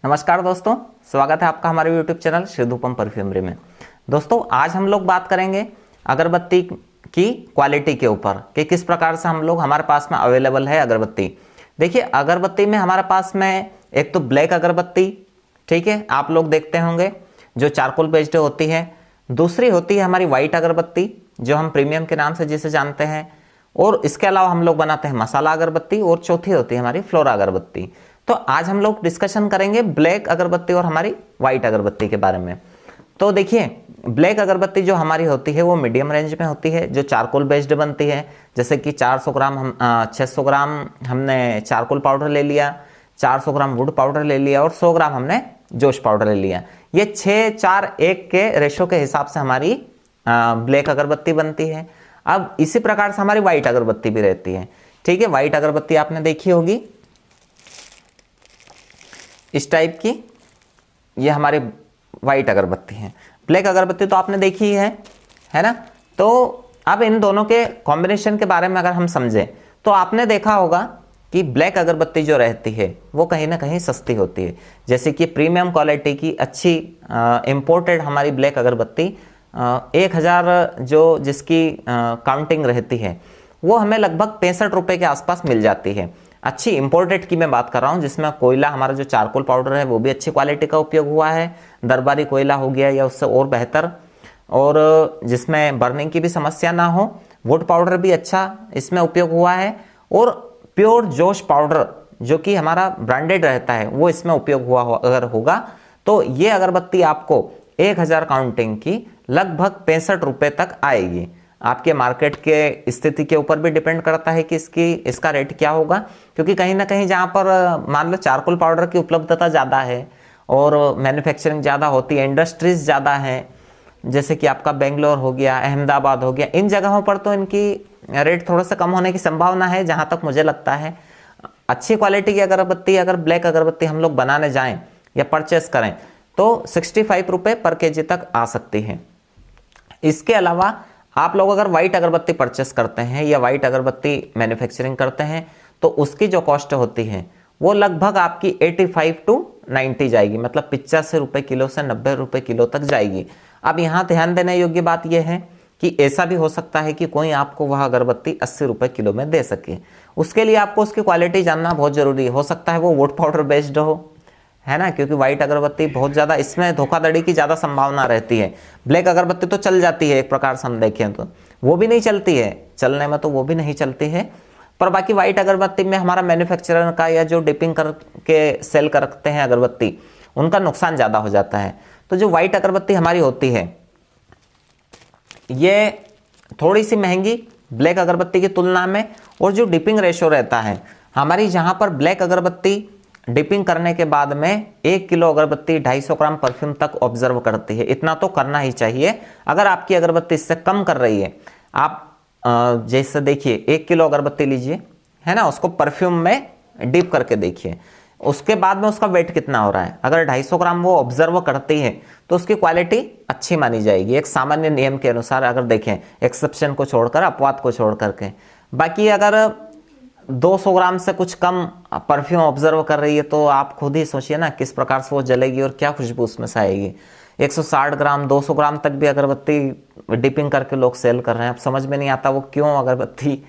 नमस्कार दोस्तों, स्वागत है आपका हमारे YouTube चैनल श्री धूपम परफ्यूमरी में। दोस्तों आज हम लोग बात करेंगे अगरबत्ती की क्वालिटी के ऊपर कि किस प्रकार से हम लोग हमारे पास में अवेलेबल है अगरबत्ती। देखिए अगरबत्ती में हमारे पास में एक तो ब्लैक अगरबत्ती, ठीक है, आप लोग देखते होंगे जो चारकोल बेस्ड होती है। दूसरी होती है हमारी वाइट अगरबत्ती जो हम प्रीमियम के नाम से जिसे जानते हैं, और इसके अलावा हम लोग बनाते हैं मसाला अगरबत्ती, और चौथी होती है हमारी फ्लोरा अगरबत्ती। तो आज हम लोग डिस्कशन करेंगे ब्लैक अगरबत्ती और हमारी वाइट अगरबत्ती के बारे में। तो देखिए ब्लैक अगरबत्ती जो हमारी होती है वो मीडियम रेंज में होती है, जो चारकोल बेस्ड बनती है। जैसे कि 400 ग्राम 600 ग्राम हमने चारकोल पाउडर ले लिया, 400 ग्राम वुड पाउडर ले लिया और 100 ग्राम हमने जोश पाउडर ले लिया। ये 6-4-1 के रेशो के हिसाब से हमारी ब्लैक अगरबत्ती बनती है। अब इसी प्रकार से हमारी वाइट अगरबत्ती भी रहती है, ठीक है। वाइट अगरबत्ती आपने देखी होगी इस टाइप की, ये हमारी वाइट अगरबत्ती है। ब्लैक अगरबत्ती तो आपने देखी है ना। तो अब इन दोनों के कॉम्बिनेशन के बारे में अगर हम समझें तो आपने देखा होगा कि ब्लैक अगरबत्ती जो रहती है वो कहीं ना कहीं सस्ती होती है। जैसे कि प्रीमियम क्वालिटी की अच्छी इंपोर्टेड हमारी ब्लैक अगरबत्ती 1000 जो जिसकी काउंटिंग रहती है वो हमें लगभग 65 रुपये के आसपास मिल जाती है। अच्छी इंपोर्टेड की मैं बात कर रहा हूँ, जिसमें कोयला हमारा जो चारकोल पाउडर है वो भी अच्छी क्वालिटी का उपयोग हुआ है, दरबारी कोयला हो गया या उससे और बेहतर, और जिसमें बर्निंग की भी समस्या ना हो। वुड पाउडर भी अच्छा इसमें उपयोग हुआ है, और प्योर जोश पाउडर जो कि हमारा ब्रांडेड रहता है वो इसमें उपयोग हुआ अगर होगा तो ये अगरबत्ती आपको 1000 काउंटिंग की लगभग 65 रुपये तक आएगी। आपके मार्केट के स्थिति के ऊपर भी डिपेंड करता है कि इसका रेट क्या होगा, क्योंकि कहीं ना कहीं जहाँ पर मान लो चारकोल पाउडर की उपलब्धता ज़्यादा है और मैन्युफैक्चरिंग ज़्यादा होती है, इंडस्ट्रीज ज़्यादा है, जैसे कि आपका बेंगलोर हो गया, अहमदाबाद हो गया, इन जगहों पर तो इनकी रेट थोड़ा सा कम होने की संभावना है। जहाँ तक मुझे लगता है अच्छी क्वालिटी की अगरबत्ती अगर ब्लैक अगरबत्ती हम लोग बनाने जाएँ या परचेस करें तो 65 रुपये पर केजी तक आ सकती है। इसके अलावा आप लोग अगर वाइट अगरबत्ती परचेस करते हैं या वाइट अगरबत्ती मैन्युफैक्चरिंग करते हैं तो उसकी जो कॉस्ट होती है वो लगभग आपकी 85 to 90 जाएगी, मतलब 85 रुपये किलो से 90 रुपये किलो तक जाएगी। अब यहाँ ध्यान देने योग्य बात यह है कि ऐसा भी हो सकता है कि कोई आपको वह अगरबत्ती 80 रुपये किलो में दे सके। उसके लिए आपको उसकी क्वालिटी जानना बहुत जरूरी हो सकता है वो वुड पाउडर बेस्ड हो, है ना, क्योंकि वाइट अगरबत्ती बहुत ज़्यादा इसमें धोखाधड़ी की ज़्यादा संभावना रहती है। ब्लैक अगरबत्ती तो चल जाती है एक प्रकार से हम देखें तो, वो भी नहीं चलती है चलने में, तो वो भी नहीं चलती है। पर बाकी वाइट अगरबत्ती में हमारा मैन्युफैक्चरर का या जो डिपिंग करके सेल करते हैं अगरबत्ती उनका नुकसान ज़्यादा हो जाता है। तो जो वाइट अगरबत्ती हमारी होती है ये थोड़ी सी महंगी ब्लैक अगरबत्ती की तुलना में, और जो डिपिंग रेशो रहता है हमारी, जहाँ पर ब्लैक अगरबत्ती डिपिंग करने के बाद में 1 किलो अगरबत्ती 250 ग्राम परफ्यूम तक ऑब्जर्व करती है। इतना तो करना ही चाहिए। अगर आपकी अगरबत्ती इससे कम कर रही है, आप जैसे देखिए 1 किलो अगरबत्ती लीजिए, है ना, उसको परफ्यूम में डिप करके देखिए, उसके बाद में उसका वेट कितना हो रहा है। अगर 250 ग्राम वो ऑब्जर्व करती है तो उसकी क्वालिटी अच्छी मानी जाएगी एक सामान्य नियम के अनुसार, अगर देखें एक्सेप्शन को छोड़कर, अपवाद को छोड़ करके। बाकी अगर 200 ग्राम से कुछ कम परफ्यूम ऑब्जर्व कर रही है तो आप खुद ही सोचिए ना किस प्रकार से वो जलेगी और क्या खुशबू उसमें से आएगी। 160 ग्राम 200 ग्राम तक भी अगरबत्ती डिपिंग करके लोग सेल कर रहे हैं। अब समझ में नहीं आता वो क्यों अगरबत्ती,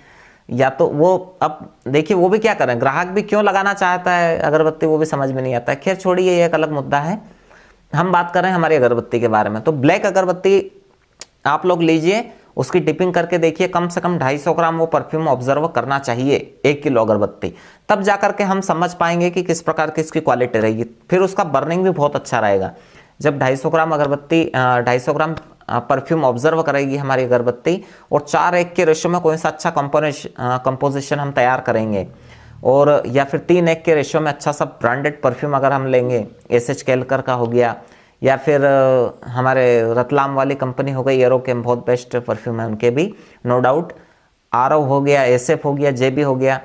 या तो वो, अब देखिए वो भी क्या करें, ग्राहक भी क्यों लगाना चाहता है अगरबत्ती वो भी समझ में नहीं आता है। खैर छोड़िए, ये एक अलग मुद्दा है। हम बात कर रहे हैं हमारी अगरबत्ती के बारे में। तो ब्लैक अगरबत्ती आप लोग लीजिए, उसकी डिपिंग करके देखिए, कम से कम 250 ग्राम वो परफ्यूम ऑब्जर्व करना चाहिए 1 किलो अगरबत्ती, तब जाकर के हम समझ पाएंगे कि किस प्रकार की इसकी क्वालिटी रहेगी। फिर उसका बर्निंग भी बहुत अच्छा रहेगा। जब 250 ग्राम अगरबत्ती 250 ग्राम परफ्यूम ऑब्जर्व करेगी हमारी अगरबत्ती, और 4:1 के रेशो में कोई सा अच्छा कंपोजिशन हम तैयार करेंगे, और या फिर 3:1 के रेशो में अच्छा सा ब्रांडेड परफ्यूम अगर हम लेंगे, एसएच केलकर का हो गया, या फिर हमारे रतलाम वाली कंपनी हो गई एरोकेम, बहुत बेस्ट परफ्यूम है उनके भी, नो डाउट, आरओ हो गया, एसएफ हो गया, जेबी हो गया,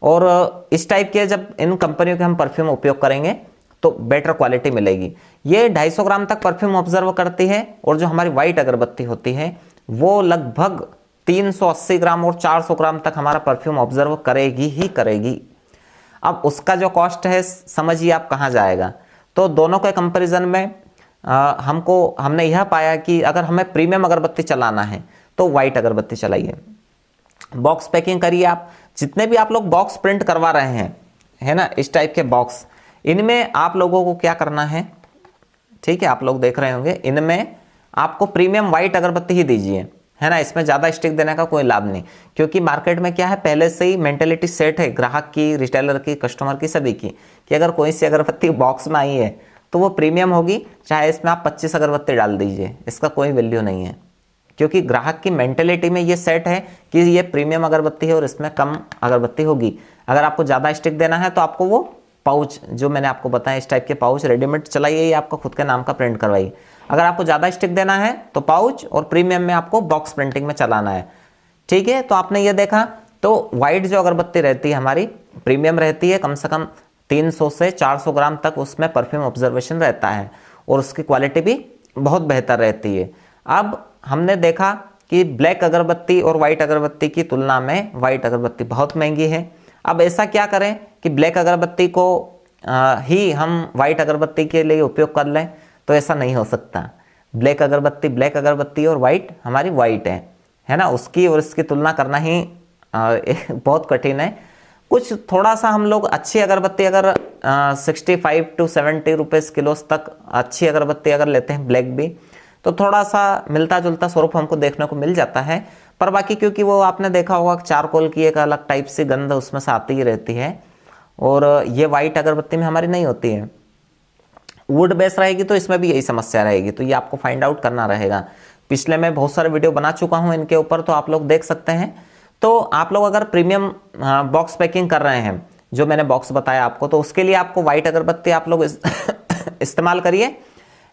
और इस टाइप के जब इन कंपनियों के हम परफ्यूम उपयोग करेंगे तो बेटर क्वालिटी मिलेगी। ये 250 ग्राम तक परफ्यूम ऑब्जर्व करती है, और जो हमारी वाइट अगरबत्ती होती है वो लगभग 380 ग्राम और 400 ग्राम तक हमारा परफ्यूम ऑब्जर्व करेगी ही करेगी। अब उसका जो कॉस्ट है समझिए आप कहाँ जाएगा। तो दोनों के कंपैरिजन में हमने यह पाया कि अगर हमें प्रीमियम अगरबत्ती चलाना है तो वाइट अगरबत्ती चलाइए। बॉक्स पैकिंग करिए आप, जितने भी आप लोग बॉक्स प्रिंट करवा रहे हैं, है ना, इस टाइप के बॉक्स, इनमें आप लोगों को क्या करना है, ठीक है, आप लोग देख रहे होंगे, इनमें आपको प्रीमियम वाइट अगरबत्ती ही दीजिए, है ना, इसमें ज़्यादा स्टिक देने का कोई लाभ नहीं, क्योंकि मार्केट में क्या है, पहले से ही मेंटेलिटी सेट है ग्राहक की, रिटेलर की, कस्टमर की, सभी की, कि अगर कोई सी अगरबत्ती बॉक्स में आई है तो वो प्रीमियम होगी, चाहे इसमें आप 25 अगरबत्ती डाल दीजिए, इसका कोई वैल्यू नहीं है, क्योंकि ग्राहक की मेंटेलिटी में ये सेट है कि ये प्रीमियम अगरबत्ती है और इसमें कम अगरबत्ती होगी। अगर आपको ज़्यादा स्टिक देना है तो आपको वो पाउच जो मैंने आपको बताया, इस टाइप के पाउच रेडीमेड चलाइए या आपका खुद के नाम का प्रिंट करवाइए। अगर आपको ज़्यादा स्टिक देना है तो पाउच, और प्रीमियम में आपको बॉक्स प्रिंटिंग में चलाना है, ठीक है। तो आपने ये देखा, तो वाइट जो अगरबत्ती रहती है हमारी प्रीमियम रहती है, कम से कम 300 से 400 ग्राम तक उसमें परफ्यूम ऑब्जर्वेशन रहता है और उसकी क्वालिटी भी बहुत बेहतर रहती है। अब हमने देखा कि ब्लैक अगरबत्ती और वाइट अगरबत्ती की तुलना में वाइट अगरबत्ती बहुत महंगी है। अब ऐसा क्या करें कि ब्लैक अगरबत्ती को ही हम वाइट अगरबत्ती के लिए उपयोग कर लें, तो ऐसा नहीं हो सकता। ब्लैक अगरबत्ती ब्लैक अगरबत्ती और वाइट हमारी वाइट है ना, उसकी और इसकी तुलना करना ही बहुत कठिन है। कुछ थोड़ा सा हम लोग अच्छी अगरबत्ती अगर 65 to 70 रुपीज़ किलो तक अच्छी अगरबत्ती अगर लेते हैं ब्लैक भी, तो थोड़ा सा मिलता जुलता स्वरूप हमको देखने को मिल जाता है। पर बाकी क्योंकि वो आपने देखा होगा चारकोल की एक अलग टाइप से गंध उसमें से आती ही रहती है, और ये वाइट अगरबत्ती में हमारी नहीं होती है। वुड बेस रहेगी तो इसमें भी यही समस्या रहेगी, तो ये आपको फाइंड आउट करना रहेगा। पिछले मैं बहुत सारे वीडियो बना चुका हूँ इनके ऊपर, तो आप लोग देख सकते हैं। तो आप लोग अगर प्रीमियम बॉक्स पैकिंग कर रहे हैं, जो मैंने बॉक्स बताया आपको, तो उसके लिए आपको वाइट अगरबत्ती आप लोग इस्तेमाल करिए,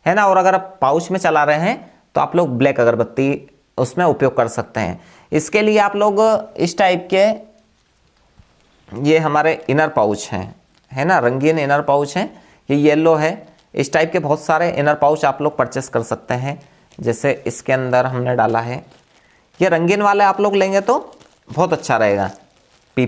है ना। और अगर आप पाउच में चला रहे हैं तो आप लोग ब्लैक अगरबत्ती उसमें उपयोग कर सकते हैं। इसके लिए आप लोग इस टाइप के, ये हमारे इनर पाउच हैं, है ना, रंगीन इनर पाउच हैं, ये येलो है, इस टाइप के बहुत सारे इनर पाउच आप लोग परचेस कर सकते हैं। जैसे इसके अंदर हमने डाला है, ये रंगीन वाले आप लोग लेंगे तो बहुत अच्छा रहेगा।